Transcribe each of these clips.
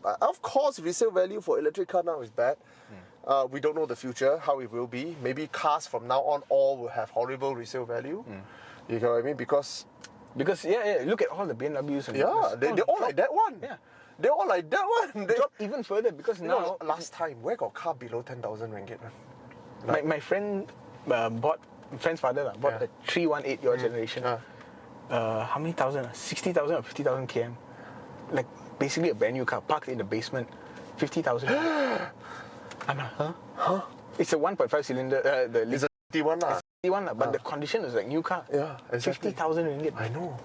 of course, resale value for electric car now is bad. We don't know the future, how it will be. Maybe cars from now on all will have horrible resale value. You know what I mean? Because look at all the BMWs. And they're all like that one. Yeah. They're all like that one. They drop even further because now... last time, where got car below 10,000 ringgit? Like, my friend's father bought a 318 your generation. How many thousand? 60,000 or 50,000 km. Like basically a brand new car parked in the basement. 50,000. I'm like, huh? It's a 1.5 cylinder. It's a one but the condition is like new car. Yeah, exactly. 50,000 ringgit. I know.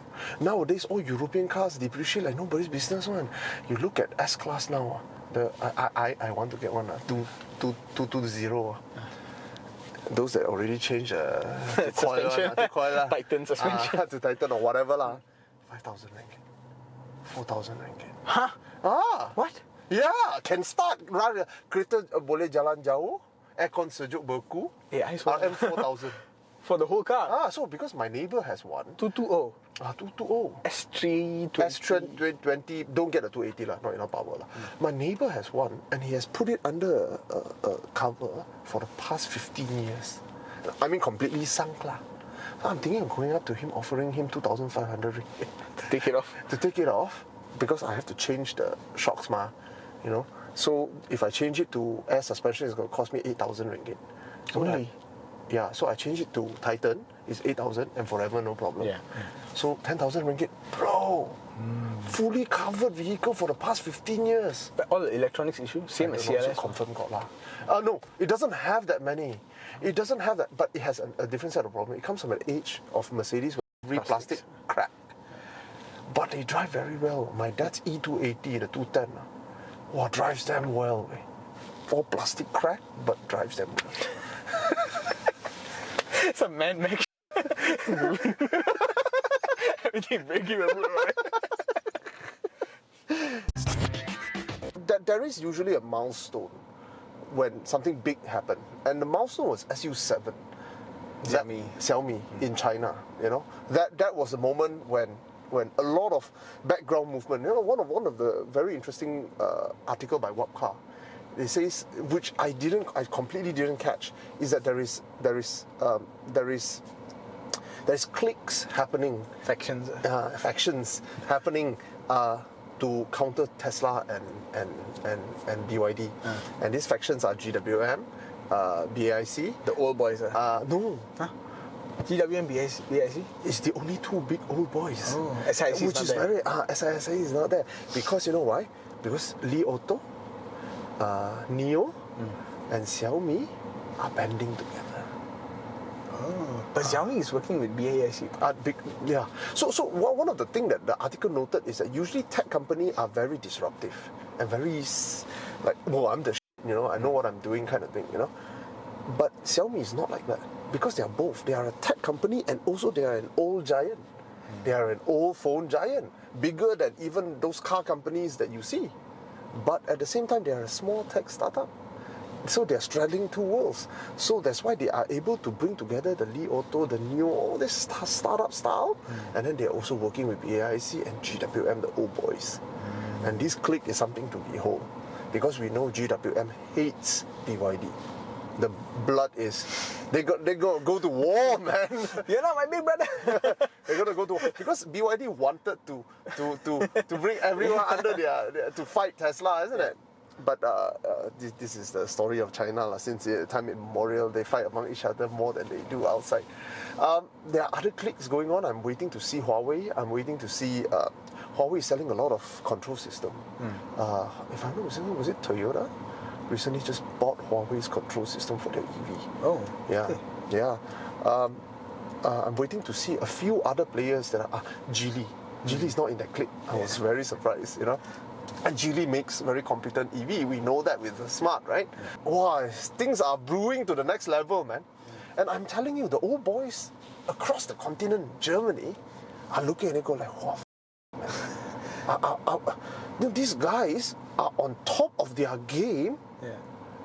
Nowadays, all European cars depreciate like nobody's business one. You look at S-Class now. I want to get one. 220. Those that already changed suspension, Titan suspension, to Titan or whatever lah. 5,000 ringgit, 4,000 ringgit. Huh? What? Yeah, can start. Kereta boleh jalan jauh. Aircon sejuk berku. I saw RM 4,000. For the whole car? So because my neighbour has one. 220. 220. S320. S320. Don't get a 280 lah, not enough power lah. My neighbour has one and he has put it under a cover for the past 15 years. I mean completely sunk lah. So I'm thinking of going up to him, offering him 2,500 ringgit. To take it off? To take it off, because I have to change the shocks ma, you know. So if I change it to air suspension, it's going to cost me 8,000 ringgit. Only? Yeah, so I change it to Titan, it's 8,000 and forever, no problem. Yeah. So 10,000 ringgit, bro, fully covered vehicle for the past 15 years. But all the electronics issue, same as CLS? Confirm got lah. No, it doesn't have that many. It doesn't have that, but it has a different set of problems. It comes from an age of Mercedes with every plastic crack. But they drive very well. My dad's E280, the 210, wow, drives them well. All plastic crack, but drives them well. It's a man-made everything breaking right? There is usually a milestone when something big happened, and the milestone was SU7. Xiaomi in China. You know, that was a moment when a lot of background movement. You know, one of the very interesting article by Wapcar. It says, which I completely didn't catch, is that there is cliques happening, factions happening to counter Tesla and BYD, and these factions are GWM, BAIC, the old boys. No. Huh? GWM, BAIC? It's the only two big old boys. Oh, SIC which is very SIC is not there because you know why? Because Li Auto, Neo, and Xiaomi are banding together. But Xiaomi is working with BAIC. Yeah. So one of the things that the article noted is that usually tech companies are very disruptive and very like, oh, I'm the shit, you know, I know what I'm doing kind of thing, you know. But Xiaomi is not like that because they are both. They are a tech company and also they are an old giant. They are an old phone giant, bigger than even those car companies that you see. But at the same time, they are a small tech startup. So they're straddling two worlds. So that's why they are able to bring together the Li Auto, the Neo, all this startup style. And then they're also working with BAIC and GWM, the old boys. And this clique is something to behold. Because we know GWM hates BYD. The blood is... They go to war, man. You're not my big brother. They're gonna go to war. Because BYD wanted to bring everyone under their to fight Tesla, isn't it? But this is the story of China. Since the time immemorial, they fight among each other more than they do outside. There are other cliques going on. I'm waiting to see Huawei. I'm waiting to see Huawei selling a lot of control system. If I'm not mistaken, was it Toyota? Recently just bought Huawei's control system for their EV. Oh, yeah, okay. Yeah. I'm waiting to see a few other players that are Geely. Geely is not in that clique. I was very surprised, you know. And Geely makes very competent EV. We know that with the Smart, right? Wow, things are brewing to the next level, man. And I'm telling you, the old boys across the continent, Germany, are looking and they go like, wow, man. These guys are on top of their game,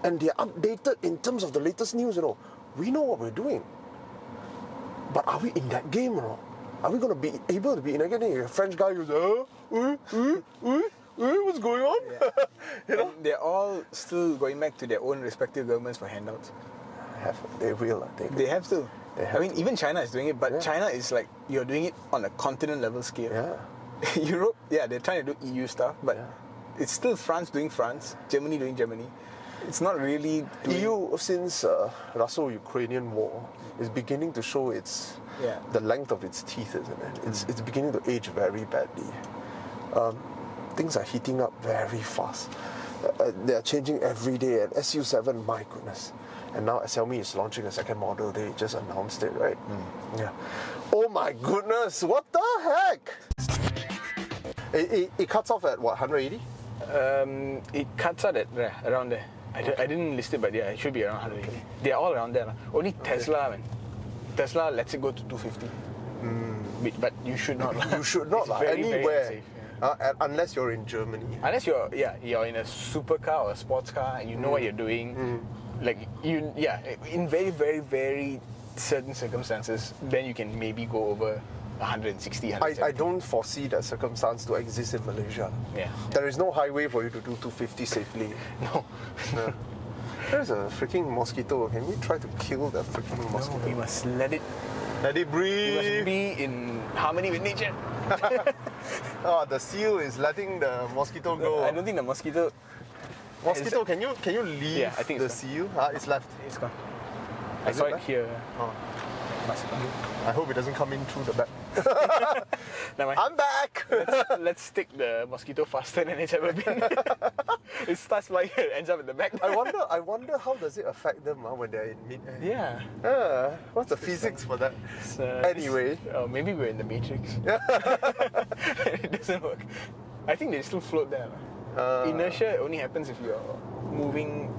and they're updated in terms of the latest news, you know. We know what we're doing. But are we in that game or not? Are we going to be able to be in that game? A French guy goes, what's going on? You know? And they're all still going back to their own respective governments for handouts. They will. They have to. They have to. Even China is doing it, but China is like, you're doing it on a continent level scale. Yeah. Europe, they're trying to do EU stuff, but it's still France doing France, Germany doing Germany. It's not really EU, since Russo-Ukrainian war, is beginning to show the length of its teeth, isn't it? It's beginning to age very badly. Things are heating up very fast. They are changing every day, and SU7, my goodness. And now Xiaomi is launching a second model. They just announced it, right? Yeah. Oh my goodness, what the heck? It cuts off at what, 180? It cuts out at around there. I didn't list it, but yeah, it should be around 180. They're all around there. Only Tesla, man. Tesla lets it go to 250. But you should not. You should not. Very, anywhere. very unsafe, unless you're in Germany. Unless you're in a supercar or a sports car and you know what you're doing. Like in very, very, very certain circumstances, then you can maybe go over 160, 170. I don't foresee that circumstance to exist in Malaysia. Yeah. There is no highway for you to do 250 safely. No. There's a freaking mosquito. Can we try to kill that freaking mosquito? No, we must let it breathe. We must be in harmony with nature. The seal is letting the mosquito go. I don't think the mosquito... Mosquito, can you leave I think the it's seal? It's left. It's gone. I saw it here. Oh. Must be. I hope it doesn't come in through the back. Never mind. I'm back! Let's stick the mosquito faster than it's ever been. It starts flying and ends up in the back. I wonder how does it affect them when they're in mid-air? Yeah. What's the physics for that? Anyway. Maybe we're in the Matrix. It doesn't work. I think they still float there. Inertia only happens if you're moving.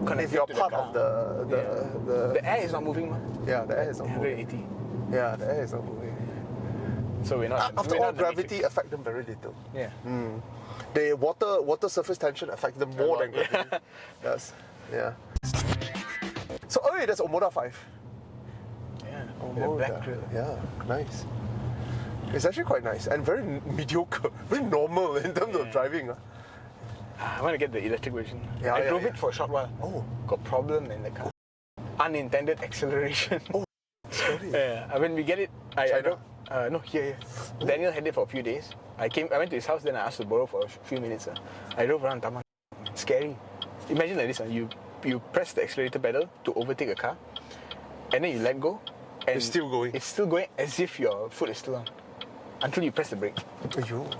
If you're part of the air is not moving. Yeah, the air is not moving. 180. Yeah, the air is not moving. So we're not. After all, gravity affects them very little. Yeah. The water surface tension affects them more than gravity. Yes. Yeah. So there's Omoda 5. Yeah. Omoda. Yeah, nice. It's actually quite nice and very mediocre, very normal in terms of driving. I want to get the electric version. Yeah, I drove it for a short while. Oh. Got problem in the car. Unintended acceleration. Oh, sorry. Yeah. When we get it, I drove. No, here. Daniel had it for a few days. I went to his house, then I asked to borrow for a few minutes. I drove around Taman. Scary. Imagine like this. You press the accelerator pedal to overtake a car, and then you let go. And it's still going. It's still going as if your foot is still on. Until you press the brake. Aiyo.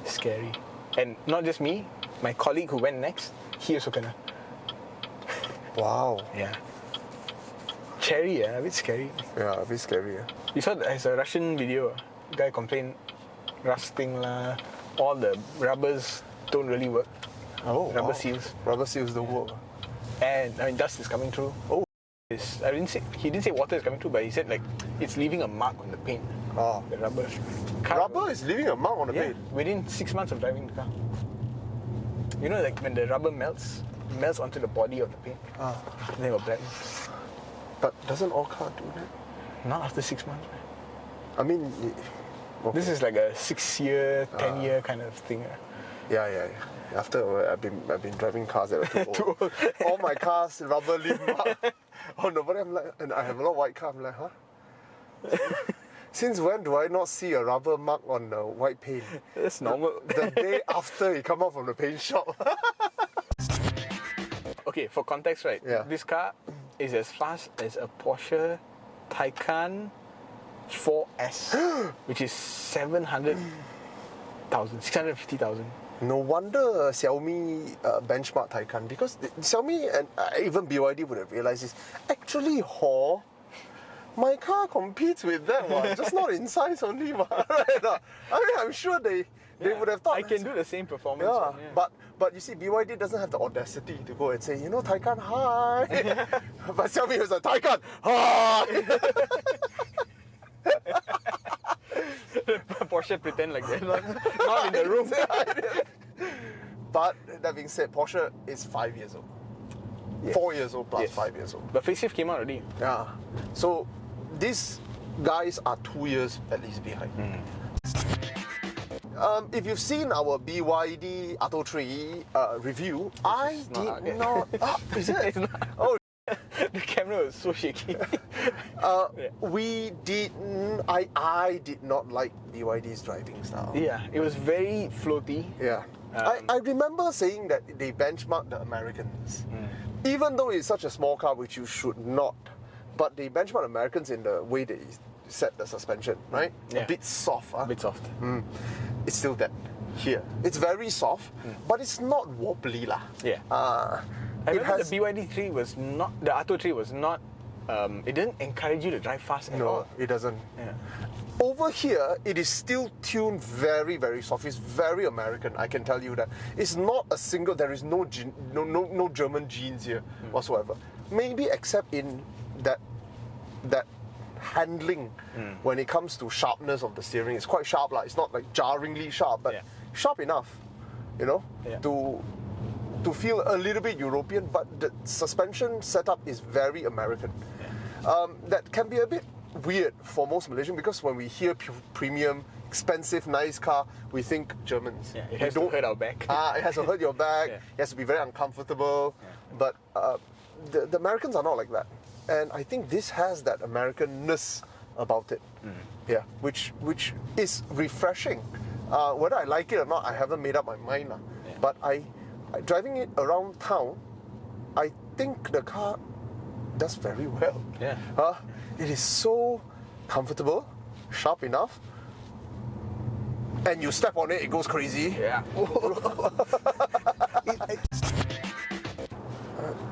Scary. And not just me, my colleague who went next, he also kena. Wow. Yeah. Cherry, a bit scary. Yeah, a bit scary. You saw there's a Russian video. Guy complained, rusting lah, all the rubbers don't really work. Oh, Rubber seals. Rubber seals don't work. And dust is coming through. Oh. He didn't say water is coming through, but he said like it's leaving a mark on the paint. Oh. The rubber. Rubber is leaving a mark on the paint? Within 6 months of driving the car. You know, like when the rubber melts onto the body of the paint. And then it will blacken. But doesn't all cars do that? Not after 6 months. I mean, okay. This is like a 6-year, 10-year kind of thing. Yeah. After I've been driving cars that are too old. All my cars rubber leaf mark on the body. I'm like, and I have a lot of white cars. I'm like, huh? Since when do I not see a rubber mark on the white paint? That's normal. The day after it come out from the paint shop. Okay, for context, right? Yeah. This car is as fast as a Porsche Taycan 4S, which is 650,000. No wonder Xiaomi benchmark Taycan, because Xiaomi and even BYD would have realized this. Actually, my car competes with that one, just not in size only. Right? I mean, I'm sure they would have thought I can do the same performance. Yeah. But you see, BYD doesn't have the audacity to go and say, Taycan, hi. But Xiaomi was like, Taycan, hi. Porsche pretend like they're not in the room. But that being said, Porsche is 5 years old. Yes. 4 years old plus 5 years old. But facelift came out already. Yeah. So these guys are 2 years at least behind. if you've seen our BYD Atto 3 review, I did not. Is it? It's not. Oh, The camera was so shaky. we didn't. I did not like BYD's driving style. Yeah, it was very floaty. Yeah. I remember saying that they benchmarked the Americans. Even though it's such a small car, which you should not, but they benchmark Americans in the way they set the suspension, right? Yeah. A bit soft. A bit soft. It's still that here. It's very soft, but it's not wobbly lah. Yeah. I remember the BYD 3 was not, the Atto 3 was not, it didn't encourage you to drive fast at all. No, it doesn't. Yeah. Over here, it is still tuned very, very soft. It's very American, I can tell you that. It's not a single, there is no German genes here whatsoever. Maybe except in that handling when it comes to sharpness of the steering. It's quite sharp, it's not like jarringly sharp, but sharp enough, you know, to feel a little bit European, but the suspension setup is very American. That can be a bit weird for most Malaysians because when we hear premium, expensive, nice car, we think Germans. Yeah, it has to hurt our back. It has to hurt your back. It has to be very uncomfortable. But the Americans are not like that, and I think this has that Americanness about it. Yeah, which is refreshing. Whether I like it or not, I haven't made up my mind. But driving it around town, I think the car does very well. Yeah. It is so comfortable, sharp enough, and you step on it, it goes crazy. Yeah.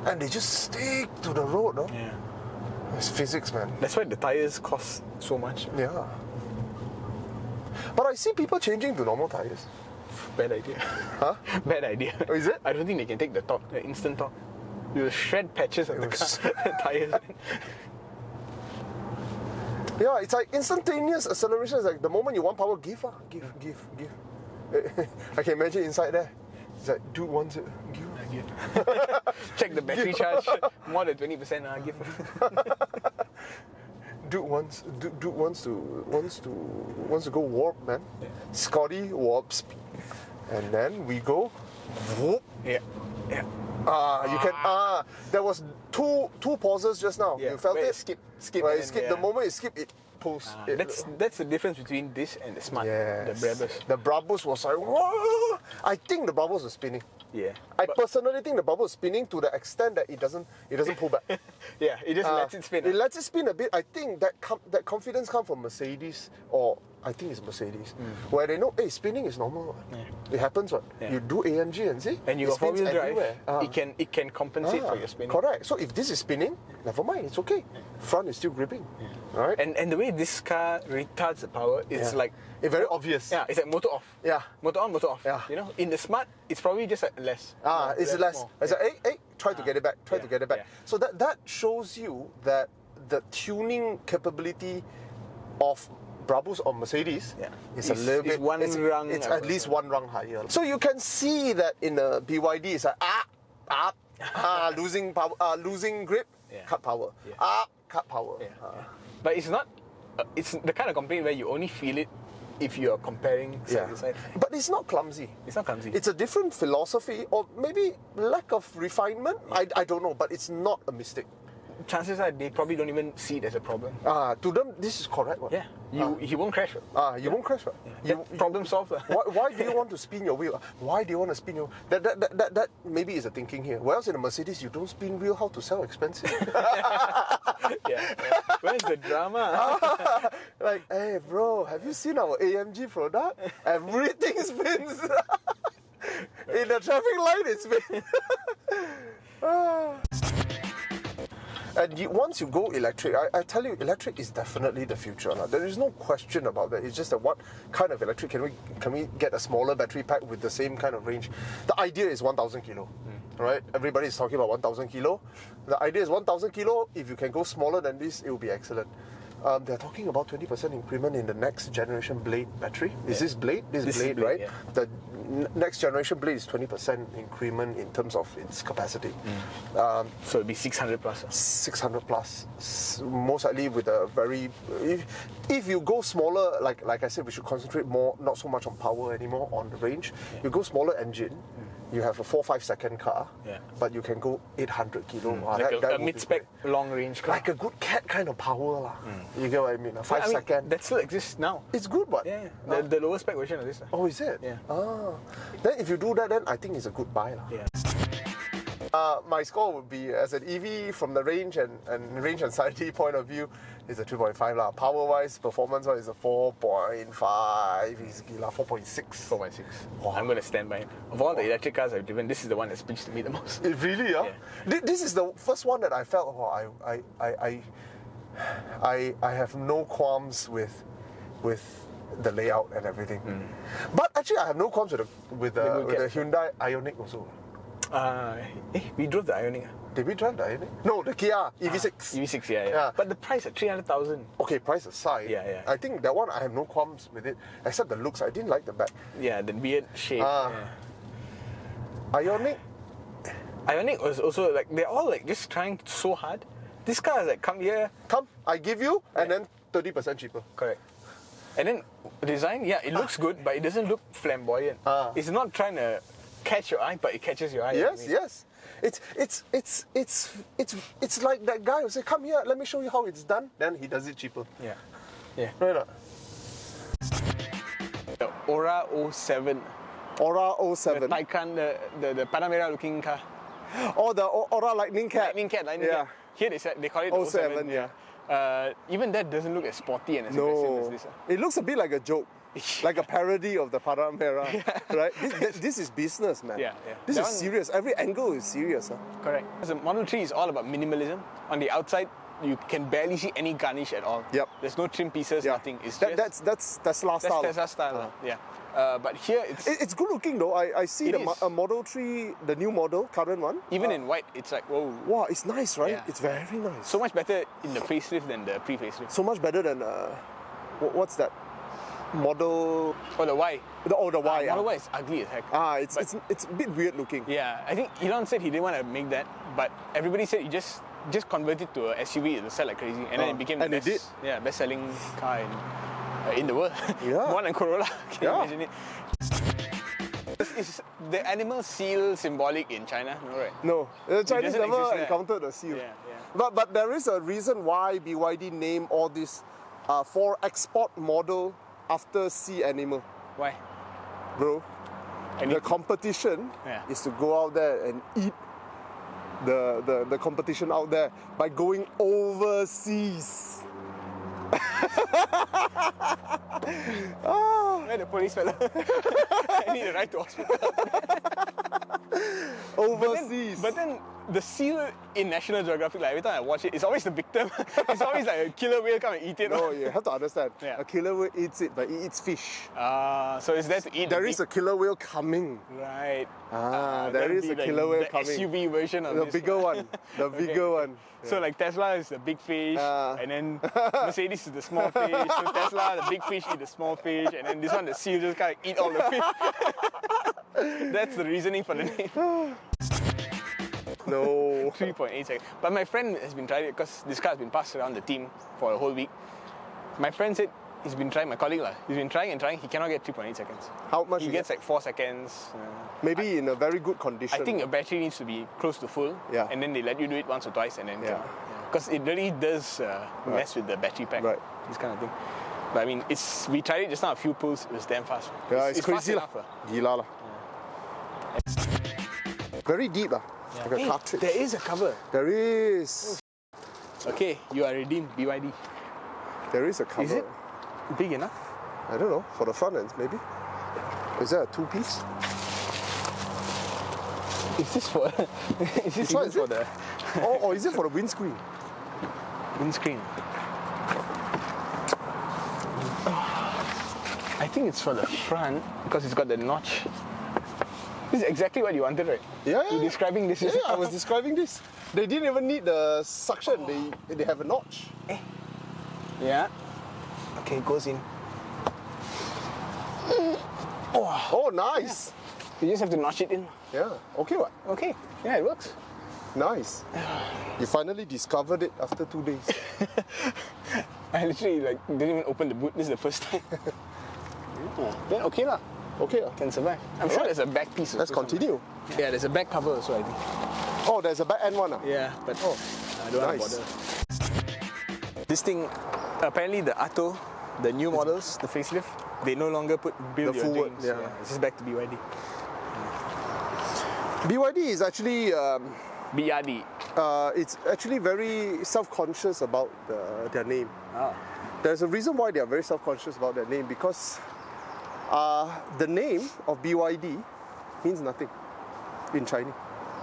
And they just stick to the road, no? Yeah. It's physics, man. That's why the tires cost so much. Yeah. But I see people changing to normal tires. Bad idea. Huh? Bad idea. Oh, is it? I don't think they can take the torque, the instant torque. You will shred patches of the car, tires. Yeah, it's like instantaneous acceleration. It's like the moment you want power, give. I can imagine inside there. It's like, dude wants it, give. Check the battery charge, more than 20%. Give. Dude wants to go warp, man. Yeah. Scotty warps, and then we go whoop. Yeah. You can. There was two pauses just now. Yeah. You felt Where it? it skip. Where And it skip. then, The moment it skip, it pulls. That's the difference between this and the Smart, Yes. the Brabus. The Brabus was like, whoa! I think the Brabus was spinning. Yeah. I personally think the Brabus was spinning to the extent that it doesn't pull back. Yeah, it just lets it spin. It lets it spin a bit. I think that confidence comes from Mercedes, or I think it's Mercedes, where they know, hey, spinning is normal. It happens. You do AMG and see, and you it got spins four-wheel drive. everywhere. It can compensate for your spinning. Correct. So if this is spinning, never mind. It's okay. Front is still gripping. All right. And the way this car retards the power, it's like it's very obvious. Yeah, it's like motor off. Yeah. Motor on, motor off. Yeah. You know, in the Smart, it's probably just like less. It's less. More. It's like, hey, try to get it back. Try to get it back. Yeah. So that shows you that the tuning capability of Brabus or Mercedes is a little bit. It's at least one rung higher. So you can see that in the BYD, it's like losing power, losing grip, cut power, cut power. Yeah. But it's not. It's the kind of complaint where you only feel it if you are comparing side to side. But it's not clumsy. It's not clumsy. It's a different philosophy, or maybe lack of refinement. I don't know, but it's not a mistake. Chances are they probably don't even see it as a problem. To them, this is correct. What? Yeah, he won't crash. You won't crash. What? Yeah. Problem solved. Why do you want to spin your wheel? Why do you want to spin your? That maybe is the thinking here. Whereas in a Mercedes, you don't spin wheel. How to sell expensive? Where's the drama? Like, hey, bro, have you seen our AMG product? Everything spins. In the traffic light, it spins. And once you go electric, I tell you, electric is definitely the future. There is no question about that. It's just that what kind of electric can we get a smaller battery pack with the same kind of range? The idea is 1,000 kilo, right? Everybody is talking about 1,000 kilo. The idea is 1,000 kilo. If you can go smaller than this, it will be excellent. They're talking about 20% increment in the next generation Blade battery. Is this Blade? This is Blade, right? Yeah. The next generation Blade is 20% increment in terms of its capacity. So it'll be 600 plus. 600 plus, most likely with a very. If you go smaller, like I said, we should concentrate more, not so much on power anymore, on the range. You go smaller engine. You have a 4-5 second car, but you can go 800 kilo. Like a mid-spec long range car. Like a good cat kind of power. You get what I mean? A 5 second. That still exists now. It's good, but. Yeah. The lower spec version of this. Oh, is it? Yeah. Then if you do that, then I think it's a good buy. Yeah. My score would be, as an EV, from the range and range anxiety point of view, is a 3.5 lah. Power-wise, performance-wise, is a 4.5. Easy lah, 4.6. 4.6. I'm going to stand by it. Of all the electric cars I've driven, this is the one that speaks to me the most. It really, yeah? This is the first one that I felt, I have no qualms with the layout and everything. But actually, I have no qualms with the Hyundai Ioniq also. We drove the Ioniq. Did we drive the Ioniq? No, the Kia EV6. EV6, yeah. But the price at 300,000. Okay, price aside. Yeah. I think that one I have no qualms with it, except the looks. I didn't like the back. Yeah, the weird shape. Ioniq was also like, they're all like just trying so hard. This car is like, come here. Come, I give you, and then 30% cheaper. Correct. And then design, it looks good, but it doesn't look flamboyant. It's not trying to catch your eye, but it catches your eye. Yes. It's like that guy who say, come here, let me show you how it's done. Then he does it cheaper. Yeah. Right. The Aura 07. Aura 07. The Taycan, the Panamera looking car. Oh, the Aura Lightning Cat. Lightning Cat. Here they call it 07. Even that doesn't look as sporty and as aggressive as this. It looks a bit like a joke. Like a parody of the Panamera, right? This is business, man. This is serious. Every angle is serious. Correct. The Model 3 is all about minimalism. On the outside, you can barely see any garnish at all. There's no trim pieces, nothing. It's that's Tesla style. That's Tesla style, but here it's good looking though. I see the Model 3, the new model, current one. Even in white, it's like, whoa. Wow, it's nice, right? It's very nice. So much better in the facelift than the pre-facelift. So much better than, what's that? Model... Oh, the Y. The Y. Model Y is ugly as heck. It's a bit weird looking. Yeah, I think Elon said he didn't want to make that, but everybody said he just convert it to a SUV, it'll sell like crazy, and then it became the best-selling car in the world. More than Corolla. Can you imagine it? Is the animal seal symbolic in China? No, right? No, the Chinese never encountered a seal. But there is a reason why BYD named all this for export model after sea animal. Why? Bro, the competition is to go out there and eat the competition out there by going overseas. Where the police fella? I need a ride to hospital. Overseas. But then the seal in National Geographic, like every time I watch it, it's always the victim. It's always like a killer whale come and eat it. No, you have to understand. A killer whale eats it, but it eats fish. So it's there to eat. There is a killer whale coming. Right. There is a killer whale coming. The SUV version of the bigger one. The bigger one. So like Tesla is the big fish, and then Mercedes is the small fish. So Tesla, the big fish, eat the small fish, and then this one, the seal, just kind of eat all the fish. That's the reasoning for the name. No. 3.8 seconds. But my friend has been trying it because this car has been passed around the team for a whole week. My friend said he's been trying, my colleague, he's been trying and trying, he cannot get 3.8 seconds. How much? He gets like 4 seconds. Maybe in a very good condition. I think your battery needs to be close to full, and then they let you do it once or twice, and then because it really does mess with the battery pack, this kind of thing. But I mean, we tried it just now, a few pulls, it was damn fast. It's crazy fast enough. Gila lah. Very deep lah. Like a cartridge. There is a cover. There is. Okay, you are redeemed, BYD. There is a cover. Is it big enough? I don't know, for the front end maybe. Is that a 2-piece? Is this for? Is this even for the? or is it for the windscreen? Windscreen. I think it's for the front because it's got the notch. This is exactly what you wanted, right? Yeah. You're describing this. Yeah, I was describing this. They didn't even need the suction. They have a notch. Yeah. Okay, it goes in. Oh, nice. You just have to notch it in. Yeah. Okay, what? Okay. Yeah, it works. Nice. You finally discovered it after 2 days. I literally didn't even open the boot. This is the first time. Yeah. Then okay lah. Okay. Can survive. I'm sure there's a back piece. Let's continue. Yeah, there's a back cover also, I think. Oh, there's a back end one. Yeah, but I don't want to bother. This thing, apparently the Atto, the new models, the facelift, they no longer build The your forward, dreams. yeah. It's just back to BYD. BYD is actually BYD. it's actually very self-conscious about their name. Ah. There's a reason why they are very self-conscious about their name, because the name of BYD means nothing in Chinese.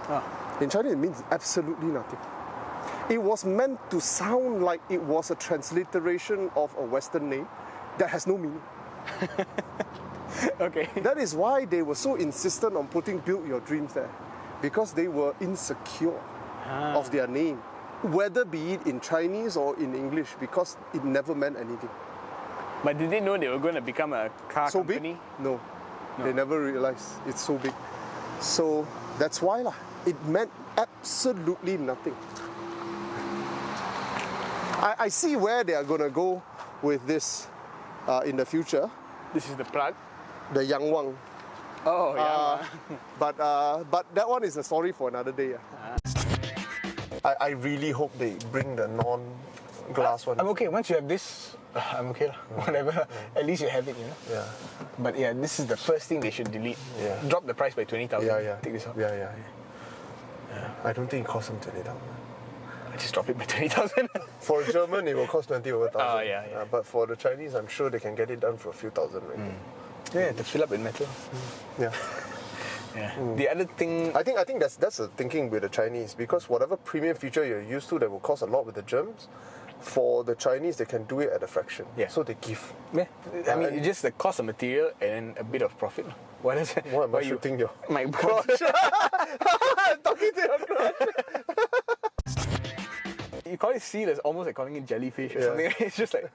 Ah. In Chinese, it means absolutely nothing. It was meant to sound like it was a transliteration of a Western name that has no meaning. Okay. That is why they were so insistent on putting "Build Your Dreams" there, because they were insecure of their name, whether be it in Chinese or in English, because it never meant anything. But did they know they were going to become a car So company? big? No. They never realized it's so big. So that's why lah. It meant absolutely nothing. I see where they are going to go with this in the future. This is the plug. The Yangwang. Oh, yeah. But that one is a story for another day. I really hope they bring the non-glass one. I'm okay. Once you have this, I'm okay lah. Whatever. At least you have it, you know. Yeah. But yeah, this is the first thing they should delete. Yeah. Drop the price by 20,000. Yeah. Take this out. Yeah. I don't think it costs them 20,000. I just drop it by 20,000. For a German, it will cost 20 over 1,000. Oh, yeah. But for the Chinese, I'm sure they can get it done for a few thousand. Right? Yeah, to fill up in metal. Yeah. Yeah. The other thing, I think that's the thinking with the Chinese, because whatever premium feature you're used to that will cost a lot with the Germans, for the Chinese they can do it at a fraction. Yeah. So they give. yeah, I mean, it's just the cost of material and a bit of profit. What is it? What am I Why shooting your My crotch. I'm talking to your crotch. You call it seal, it's almost like calling it jellyfish or Yeah. something. It's just like,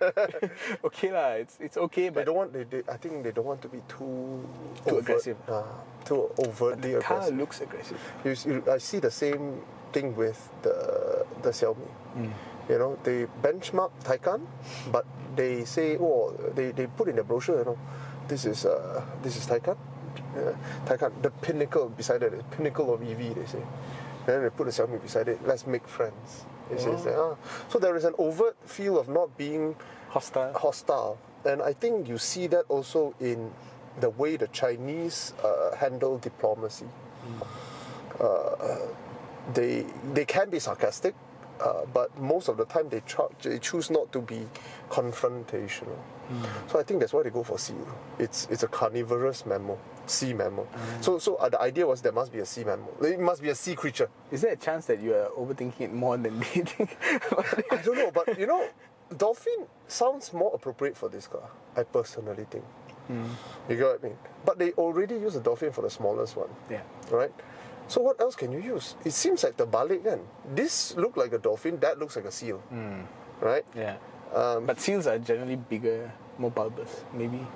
okay lah, it's okay, They but don't want. I think they don't want to be too aggressive. Too overtly the car aggressive. looks aggressive. I see the same thing with the Xiaomi. You know, they benchmark Taycan, but they say, they put in the brochure, you know, this is Taycan. Taycan, the pinnacle beside it, the pinnacle of EV, they say. And then they put the Xiaomi beside it. Let's make friends. It says that. So there is an overt feel of not being hostile, and I think you see that also in the way the Chinese handle diplomacy. They can be sarcastic, but most of the time they choose not to be confrontational. So I think that's why they go for sea. It's a carnivorous mammal, sea mammal. So the idea was there must be a sea mammal. It must be a sea creature. Is there a chance that you are overthinking it more than they think? I don't know, but you know, dolphin sounds more appropriate for this car. I personally think. You get what I mean? But they already use a dolphin for the smallest one. Yeah. Right? So what else can you use? It seems like the balik kan. This looks like a dolphin, that looks like a seal. Right? Yeah. But seals are generally bigger, more bulbous. Maybe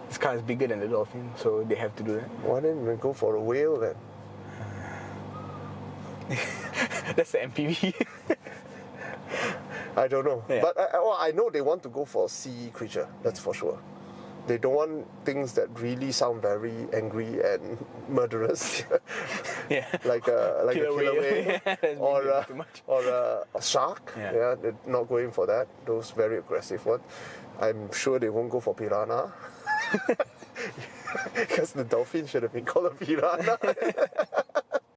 this car is bigger than the dolphin, so they have to do that. Why didn't we go for a whale then? That's the MPV. I don't know. Yeah. But I know they want to go for a sea creature, that's for sure. They don't want things that really sound very angry and murderous. Yeah. like a killer whale. Yeah, or a shark. Yeah. They're not going for that. Those very aggressive ones. I'm sure they won't go for piranha. Because the dolphin should have been called a piranha.